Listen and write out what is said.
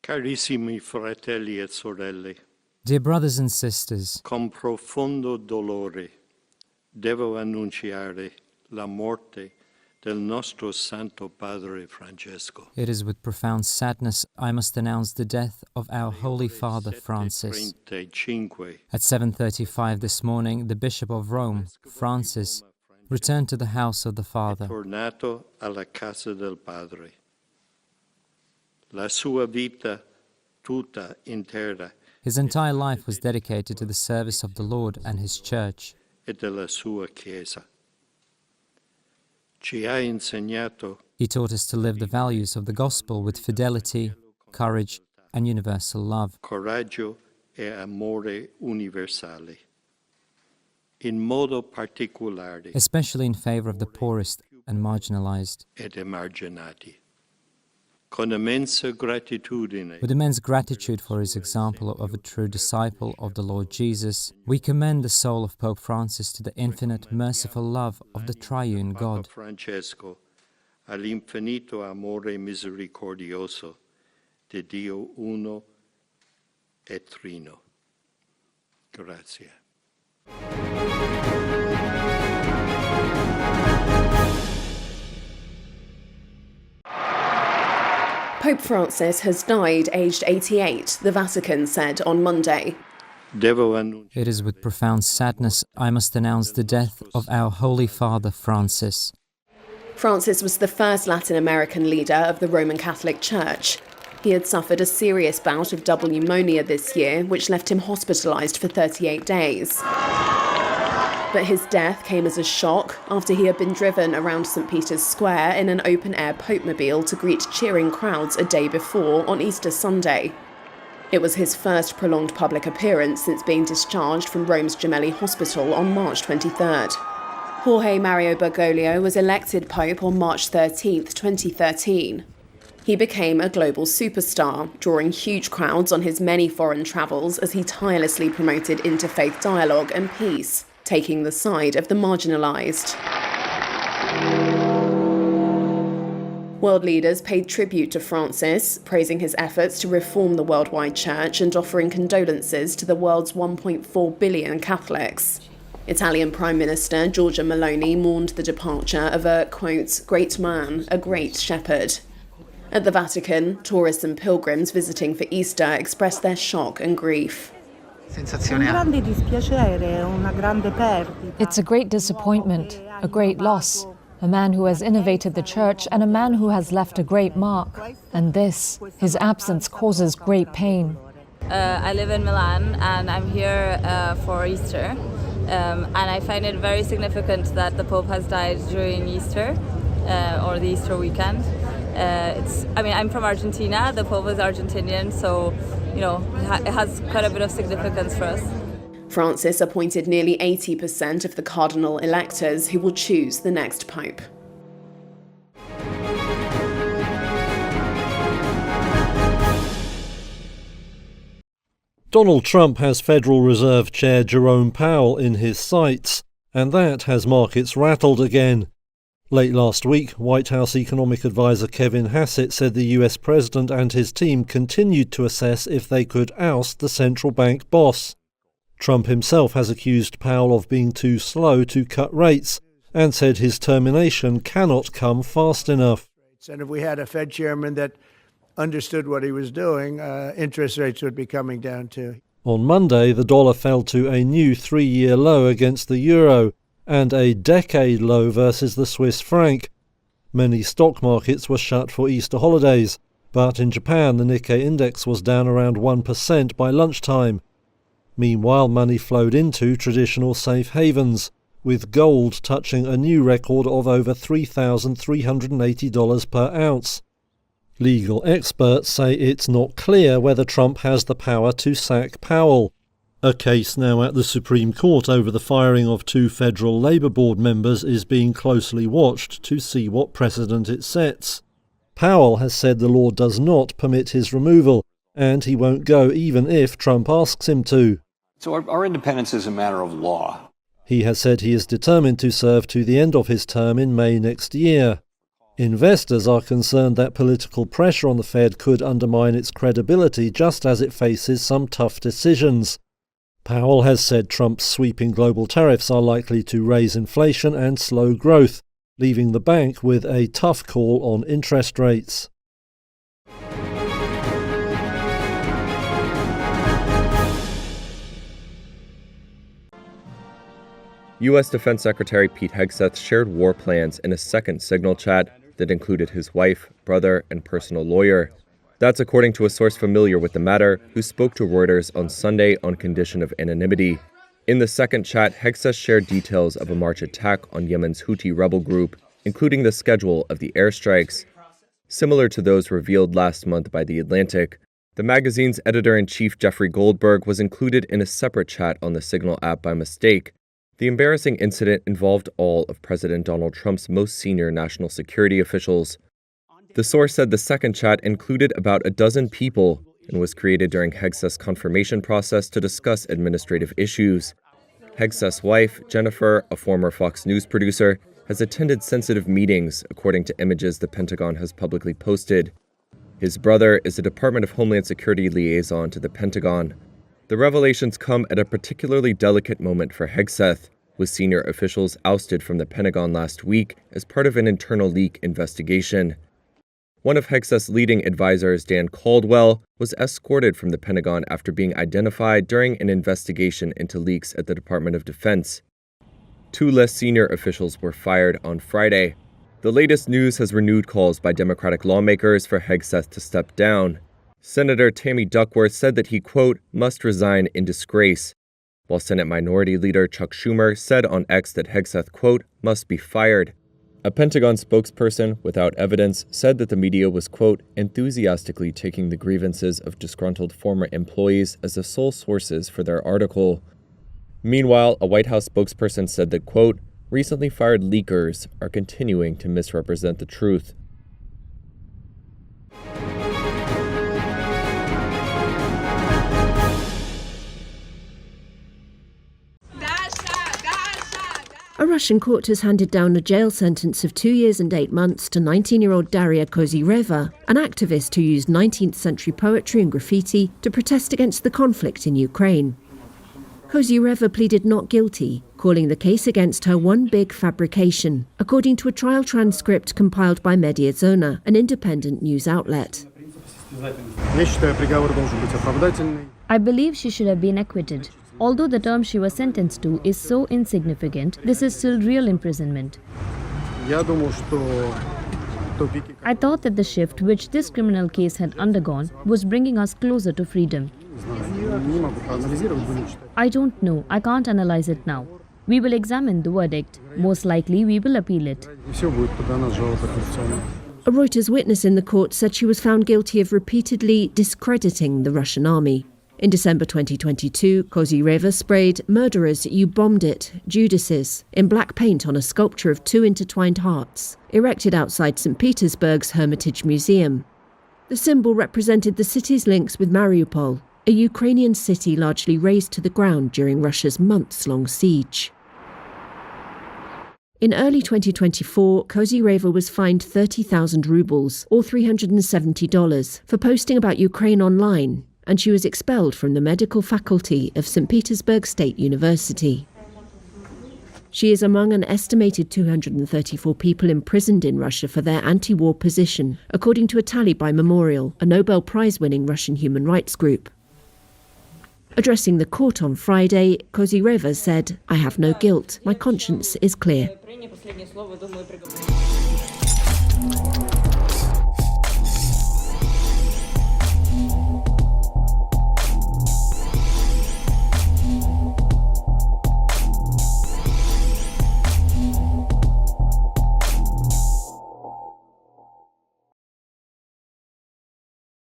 Carissimi fratelli e sorelle, Dear brothers and sisters, con profondo dolore devo annunciare la morte del nostro Santo Padre Francesco. it is with profound sadness I must announce the death of our Holy Father Francis. 7:35 At 7:35 this morning, the Bishop of Rome, Francis, returned to the house of the Father. tornato alla casa del Padre. La sua vita tutta intera His entire life was dedicated to the service of the Lord and His Church. e della sua Chiesa. Ci ha insegnato He taught us to live the values of the Gospel with fidelity, courage, and universal love. coraggio e amore universale. In modo particolare Especially in favor of the poorest and marginalized. ed emarginati. Con immensa gratitudine With immense gratitude for his example of a true disciple of the Lord Jesus, we commend the soul of Pope Francis to the infinite, merciful love of the triune God. Papa Francesco all'infinito amore misericordioso di Dio uno e trino. Grazie. Pope Francis has died aged 88, the Vatican said on Monday. Devo annunciare It is with profound sadness I must announce the death of our Holy Father Francis. Francis was the first Latin American leader of the Roman Catholic Church. He had suffered a serious bout of double pneumonia this year, which left him hospitalised for 38 days. But his death came as a shock after he had been driven around St. Peter's Square in an open-air Popemobile to greet cheering crowds a day before on Easter Sunday. It was his first prolonged public appearance since being discharged from Rome's Gemelli Hospital on March 23rd. Jorge Mario Bergoglio was elected Pope on March 13, 2013. He became a global superstar, drawing huge crowds on his many foreign travels as he tirelessly promoted interfaith dialogue and peace, taking the side of the marginalised. World leaders paid tribute to Francis, praising his efforts to reform the worldwide church and offering condolences to the world's 1.4 billion Catholics. Italian Prime Minister Giorgia Meloni mourned the departure of a, quote, great man, a great shepherd. At the Vatican, tourists and pilgrims visiting for Easter expressed their shock and grief. It's a great disappointment, a great loss. A man who has innovated the church and a man who has left a great mark. And this, his absence, causes great pain. I live in Milan and I'm here for Easter. And I find it very significant that the Pope has died during Easter or the Easter weekend. I'm from Argentina. The Pope is Argentinian, so it has quite a bit of significance for us. Francis appointed nearly 80% of the cardinal electors who will choose the next pope. Donald Trump has Federal Reserve Chair Jerome Powell in his sights, and that has markets rattled again. Late last week, White House economic advisor Kevin Hassett said the US president and his team continued to assess if they could oust the central bank boss. Trump himself has accused Powell of being too slow to cut rates and said his termination cannot come fast enough. And if we had a Fed chairman that understood what he was doing, interest rates would be coming down too. On Monday, the dollar fell to a new 3-year low against the euro and a decade low versus the Swiss franc. Many stock markets were shut for Easter holidays, but in Japan the Nikkei index was down around 1% by lunchtime. Meanwhile, money flowed into traditional safe havens, with gold touching a new record of over $3,380 per ounce. Legal experts say it's not clear whether Trump has the power to sack Powell. A case now at the Supreme Court over the firing of 2 federal Labour Board members is being closely watched to see what precedent it sets. Powell has said the law does not permit his removal, and he won't go even if Trump asks him to. So our independence is a matter of law. He has said he is determined to serve to the end of his term in May next year. Investors are concerned that political pressure on the Fed could undermine its credibility just as it faces some tough decisions. Powell has said Trump's sweeping global tariffs are likely to raise inflation and slow growth, leaving the bank with a tough call on interest rates. U.S. Defense Secretary Pete Hegseth shared war plans in a second Signal chat that included his wife, brother, and personal lawyer. That's according to a source familiar with the matter who spoke to Reuters on Sunday on condition of anonymity. In the second chat, Hegseth shared details of a March attack on Yemen's Houthi rebel group, including the schedule of the airstrikes. Similar to those revealed last month by The Atlantic, the magazine's editor-in-chief Jeffrey Goldberg was included in a separate chat on the Signal app by mistake. The embarrassing incident involved all of President Donald Trump's most senior national security officials. The source said the second chat included about a dozen people and was created during Hegseth's confirmation process to discuss administrative issues. Hegseth's wife, Jennifer, a former Fox News producer, has attended sensitive meetings, according to images the Pentagon has publicly posted. His brother is a Department of Homeland Security liaison to the Pentagon. The revelations come at a particularly delicate moment for Hegseth, with senior officials ousted from the Pentagon last week as part of an internal leak investigation. One of Hegseth's leading advisors, Dan Caldwell, was escorted from the Pentagon after being identified during an investigation into leaks at the Department of Defense. 2 less senior officials were fired on Friday. The latest news has renewed calls by Democratic lawmakers for Hegseth to step down. Senator Tammy Duckworth said that he, quote, must resign in disgrace, while Senate Minority Leader Chuck Schumer said on X that Hegseth, quote, must be fired. A Pentagon spokesperson, without evidence, said that the media was, quote, enthusiastically taking the grievances of disgruntled former employees as the sole sources for their article. Meanwhile, a White House spokesperson said that, quote, recently fired leakers are continuing to misrepresent the truth. A Russian court has handed down a jail sentence of 2 years and 8 months to 19-year-old Daria Kozyreva, an activist who used 19th century poetry and graffiti to protest against the conflict in Ukraine. Kozyreva pleaded not guilty, calling the case against her one big fabrication, according to a trial transcript compiled by Mediazona, an independent news outlet. I believe she should have been acquitted. Although the term she was sentenced to is so insignificant, this is still real imprisonment. I thought that the shift which this criminal case had undergone was bringing us closer to freedom. I don't know. I can't analyze it now. We will examine the verdict. Most likely we will appeal it. A Reuters witness in the court said she was found guilty of repeatedly discrediting the Russian army. In December 2022, Kozyreva sprayed "Murderers, you bombed it, Judases" in black paint on a sculpture of 2 intertwined hearts, erected outside St. Petersburg's Hermitage Museum. The symbol represented the city's links with Mariupol, a Ukrainian city largely razed to the ground during Russia's months-long siege. In early 2024, Kozyreva was fined 30,000 rubles, or $370, for posting about Ukraine online, and she was expelled from the medical faculty of St. Petersburg State University. She is among an estimated 234 people imprisoned in Russia for their anti-war position, according to a tally by Memorial, a Nobel Prize-winning Russian human rights group. Addressing the court on Friday, Kozyreva said, "I have no guilt. My conscience is clear."